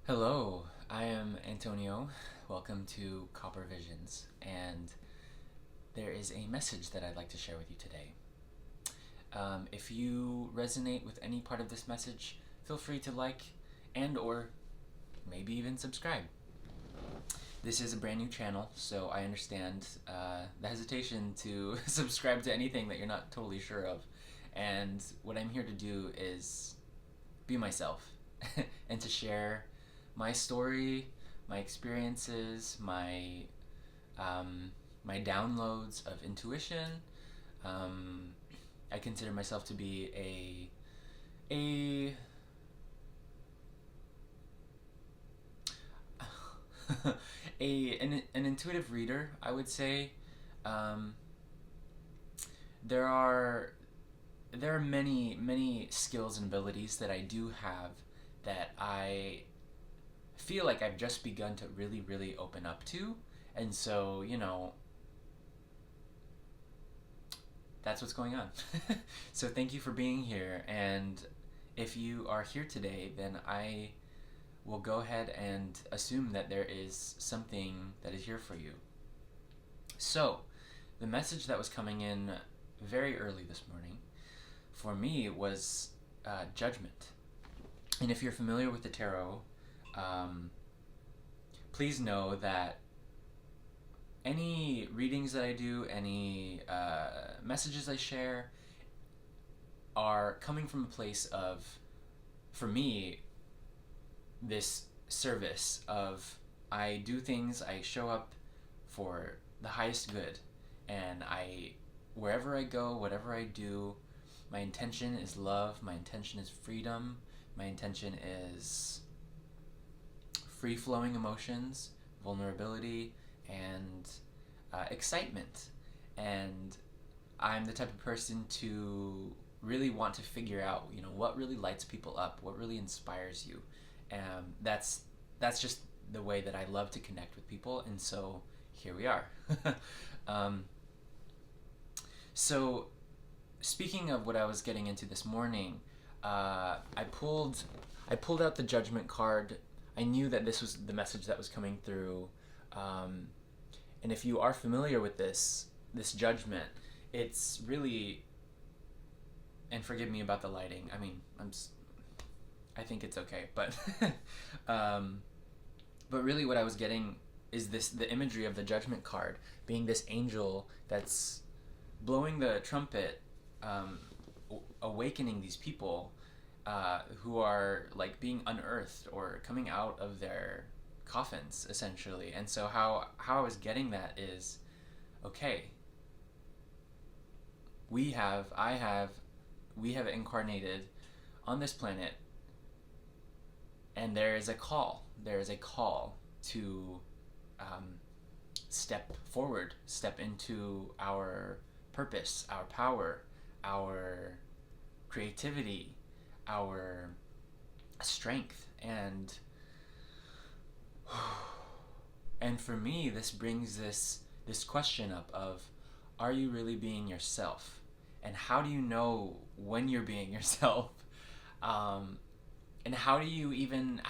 Hello, I am Antonio. Welcome to Copper Visions, and there is a message that I'd like to share with you today. If you resonate with any part of this message, feel free to like and/or maybe even subscribe. This is a brand new channel, so I understand the hesitation to subscribe to anything that you're not totally sure of. And what I'm here to do is be myself and to share my story, my experiences, um, my downloads of intuition. Um, I consider myself to be a an intuitive reader. I would say um, there are there are many skills and abilities that I do have that I feel like I've just begun to really open up to. And so, that's what's going on. So, thank you for being here. And if you are here today, then I will go ahead and assume that there is something that is here for you. So, the message that was coming in very early this morning for me was judgment. And if you're familiar with the tarot, um, please know that any readings that I do, any messages I share, are coming from a place of, for me, this service of I do things, I show up for the highest good, and wherever I go, whatever I do, my intention is love, my intention is freedom, my intention is free flowing emotions, vulnerability, and excitement. And I'm the type of person to really want to figure out, what really lights people up, what really inspires you. And that's just the way that I love to connect with people. And so here we are. um, so speaking of what I was getting into this morning, I pulled out the judgment card. I knew that this was the message that was coming through. Um, and if you are familiar with this judgment, it's really, and forgive me about the lighting. I mean, I think it's okay, but um, but really, what I was getting is the imagery of the judgment card being this angel that's blowing the trumpet, um, awakening these people who are like being unearthed or coming out of their coffins, essentially. And so how I was getting that is, okay, we have I have we have incarnated on this planet, and there is a call to um, step forward, step into our purpose, our power, our creativity, our strength. And for me, this brings this question up of, are you really being yourself? And how do you know when you're being yourself? um, and how do you even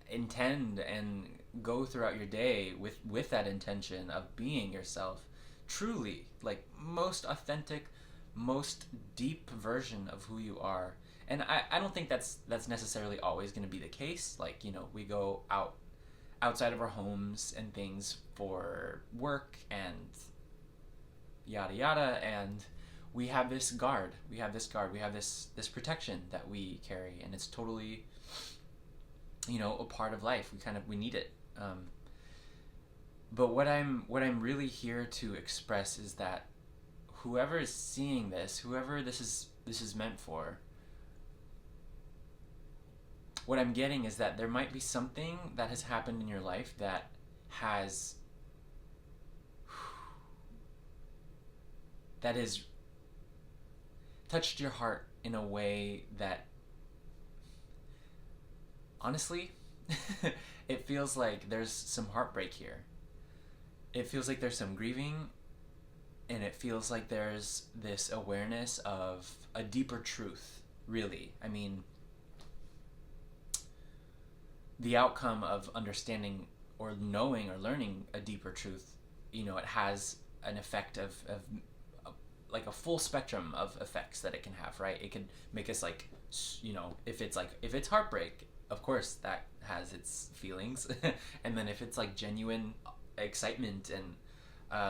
intend and go throughout your day with that intention of being yourself, truly, like most authentic, most deep version of who you are. And I don't think that's necessarily always going to be the case. Like, we go outside of our homes and things for work and yada yada, and we have this protection that we carry, and it's totally, a part of life. We need it. But what I'm really here to express is that whoever is seeing this, whoever this is meant for, what I'm getting is that there might be something that has happened in your life that has that has touched your heart in a way that, honestly, it feels like there's some heartbreak here. It feels like there's some grieving, and it feels like there's this awareness of a deeper truth, really. I mean, the outcome of understanding or knowing or learning a deeper truth, it has an effect of like a full spectrum of effects that it can have, right? It can make us like, if it's heartbreak, of course that has its feelings. And then if it's like genuine excitement and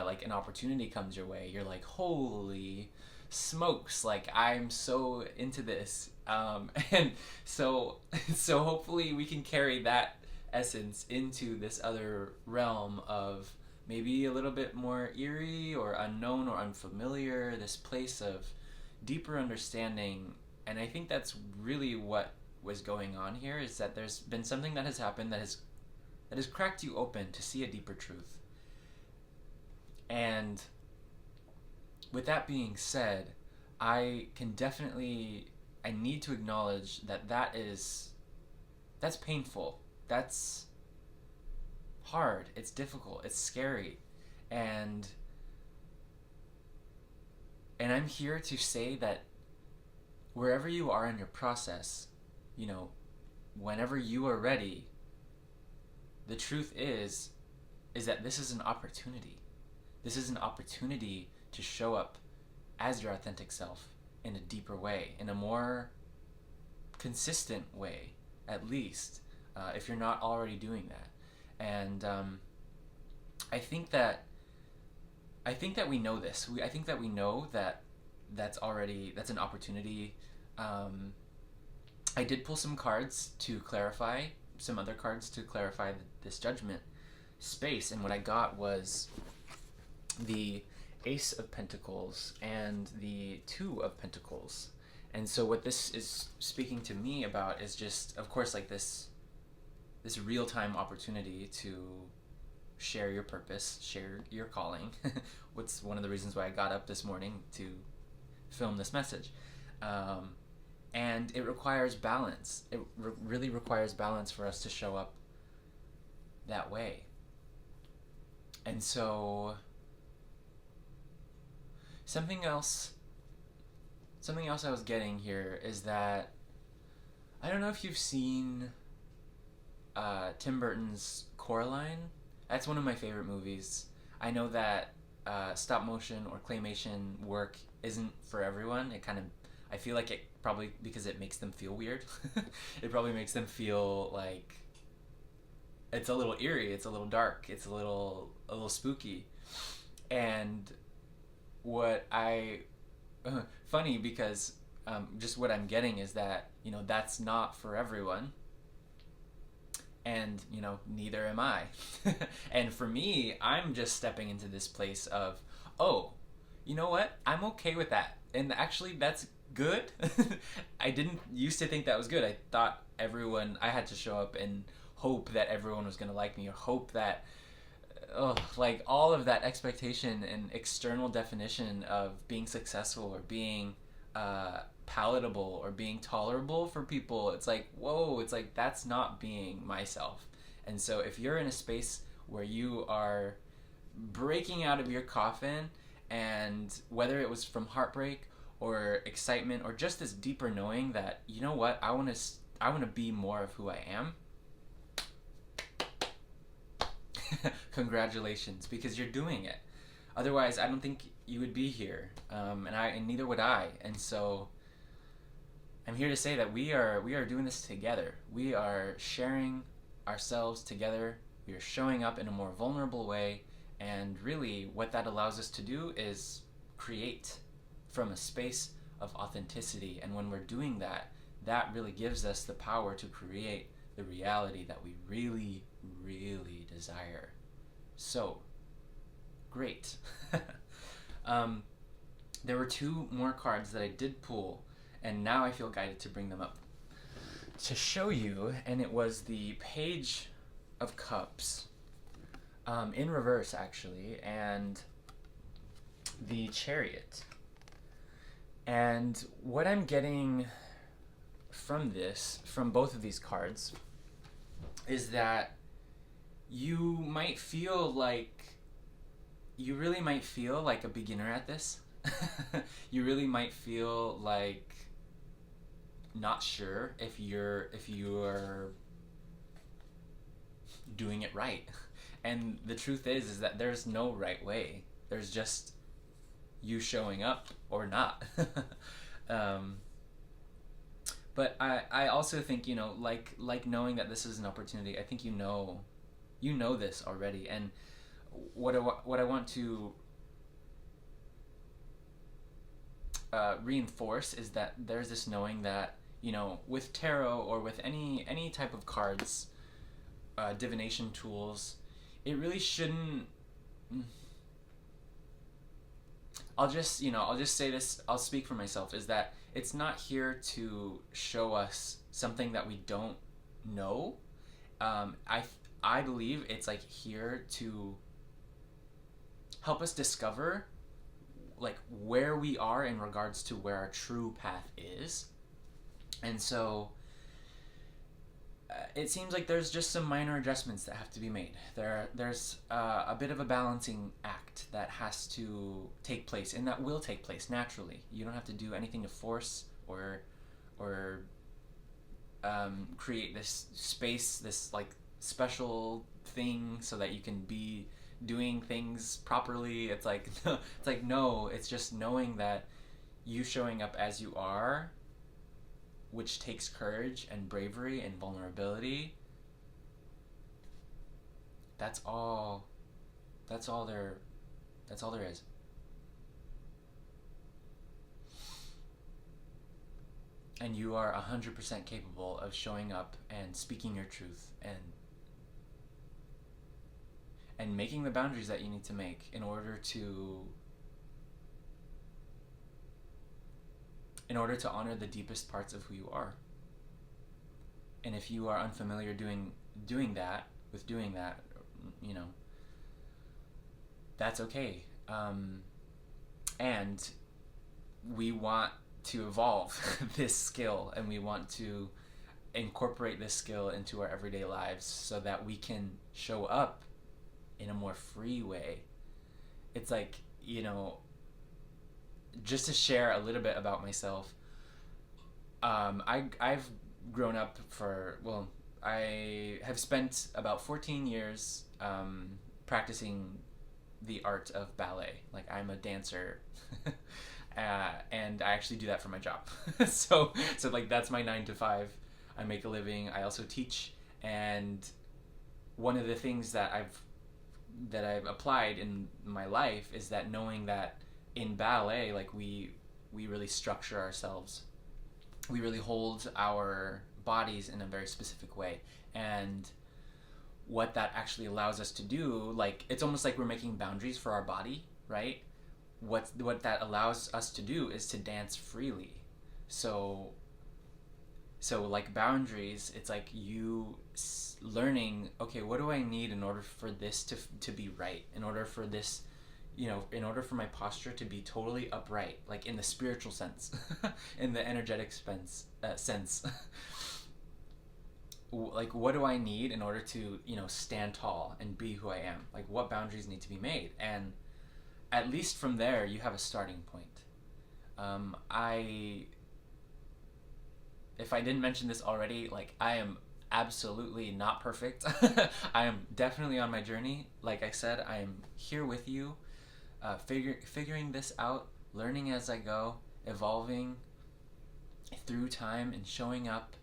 like an opportunity comes your way, you're like, holy smokes, like I'm so into this. And so so hopefully we can carry that essence into this other realm of maybe a little bit more eerie or unknown or unfamiliar, this place of deeper understanding. And I think that's really what was going on here, is that there's been something that has happened that has cracked you open to see a deeper truth. And with that being said, I need to acknowledge that that's painful. That's hard. It's difficult. It's scary. And I'm here to say that wherever you are in your process, whenever you are ready, the truth is that this is an opportunity. This is an opportunity to show up as your authentic self in a deeper way, in a more consistent way, at least, if you're not already doing that. And I think that we know this. I think that we know that that's an opportunity. I did pull some cards to clarify, some other cards to clarify this judgment space, and what I got was the Ace of Pentacles and the Two of Pentacles. And so what this is speaking to me about is just, of course, like this real-time opportunity to share your purpose, share your calling. What's one of the reasons why I got up this morning to film this message. And it requires balance. It really requires balance for us to show up that way. And so something else I was getting here is that I don't know if you've seen Tim Burton's Coraline. That's one of my favorite movies. I know that stop motion or claymation work isn't for everyone. I feel like it probably, because it makes them feel weird. It probably makes them feel like it's a little eerie, it's a little dark, it's a little spooky. And funny because just what I'm getting is that, that's not for everyone. And, neither am I. And for me, I'm just stepping into this place of, oh, you know what? I'm okay with that. And actually, that's good. I didn't used to think that was good. I thought I had to show up and hope that everyone was going to like me, or hope that, like all of that expectation and external definition of being successful or being palatable or being tolerable for people. It's like, whoa, it's like that's not being myself. And so if you're in a space where you are breaking out of your coffin, and whether it was from heartbreak or excitement or just this deeper knowing that, you know what, I want to be more of who I am. Congratulations, because you're doing it. Otherwise, I don't think you would be here, and neither would I. And so I'm here to say that we are doing this together. We are sharing ourselves together. We are showing up in a more vulnerable way, and really what that allows us to do is create from a space of authenticity. And when we're doing that, that really gives us the power to create the reality that we really, really desire. So, great. There were two more cards that I did pull, and now I feel guided to bring them up to show you, and it was the Page of Cups, in reverse actually, and the Chariot. And what I'm getting from both of these cards, is that you really might feel like a beginner at this. You really might feel like not sure if you're doing it right. And the truth is that there's no right way. There's just you showing up or not. um, but I also think, like knowing that this is an opportunity. I think you know this already. And what I want to reinforce is that there's this knowing that, with tarot or with any type of cards, divination tools, it really shouldn't. I'll just say this. I'll speak for myself. Is that it's not here to show us something that we don't know. I believe it's like here to help us discover like where we are in regards to where our true path is. And so it seems like there's just some minor adjustments that have to be made. There's a bit of a balancing act that has to take place, and that will take place naturally. You don't have to do anything to force or create this space, this like special thing, so that you can be doing things properly. It's like no. It's just knowing that you showing up as you are, which takes courage and bravery and vulnerability. That's all there is. And you are 100% capable of showing up and speaking your truth and making the boundaries that you need to make in order to honor the deepest parts of who you are. And if you are unfamiliar doing that, that's okay. And we want to evolve this skill, and we want to incorporate this skill into our everyday lives so that we can show up in a more free way. It's like, just to share a little bit about myself, I've grown up I have spent about 14 years practicing the art of ballet. Like, I'm a dancer, and I actually do that for my job. so like that's my 9 to 5. I make a living. I also teach, and one of the things that I've applied in my life is that knowing that in ballet, like we really structure ourselves. We really hold our bodies in a very specific way. And what that actually allows us to do, like, it's almost like we're making boundaries for our body, right? What that allows us to do is to dance freely. So like boundaries, it's like you learning, okay, what do I need in order for this to be right? In order for this, in order for my posture to be totally upright, like in the spiritual sense, in the energetic sense. Like, what do I need in order to, stand tall and be who I am? Like, what boundaries need to be made? And at least from there, you have a starting point. If I didn't mention this already, like, I am absolutely not perfect. I am definitely on my journey. Like I said, I am here with you, figuring this out, learning as I go, evolving through time, and showing up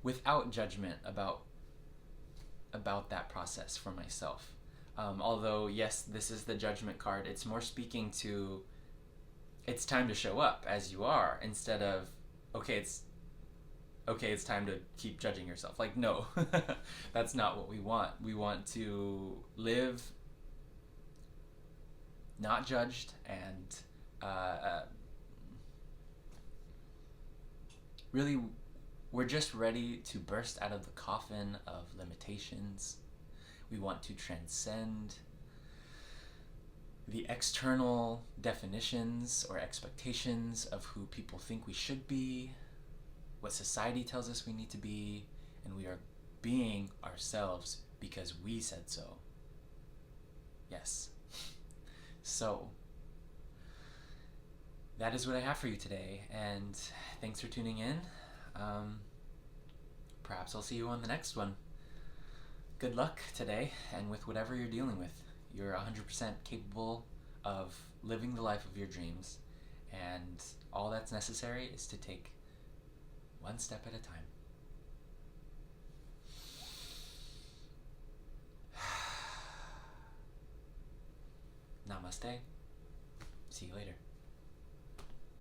without judgment about that process for myself. Although, yes, this is the judgment card. It's more speaking to, it's time to show up as you are, instead of, it's time to keep judging yourself. Like, no, that's not what we want. We want to live not judged, and really, we're just ready to burst out of the coffin of limitations. We want to transcend the external definitions or expectations of who people think we should be, what society tells us we need to be, and we are being ourselves because we said so. Yes. So, that is what I have for you today, and thanks for tuning in. Perhaps I'll see you on the next one. good luck today and with whatever you're dealing with. You're 100% capable of living the life of your dreams, and all that's necessary is to take one step at a time. Namaste. See you later.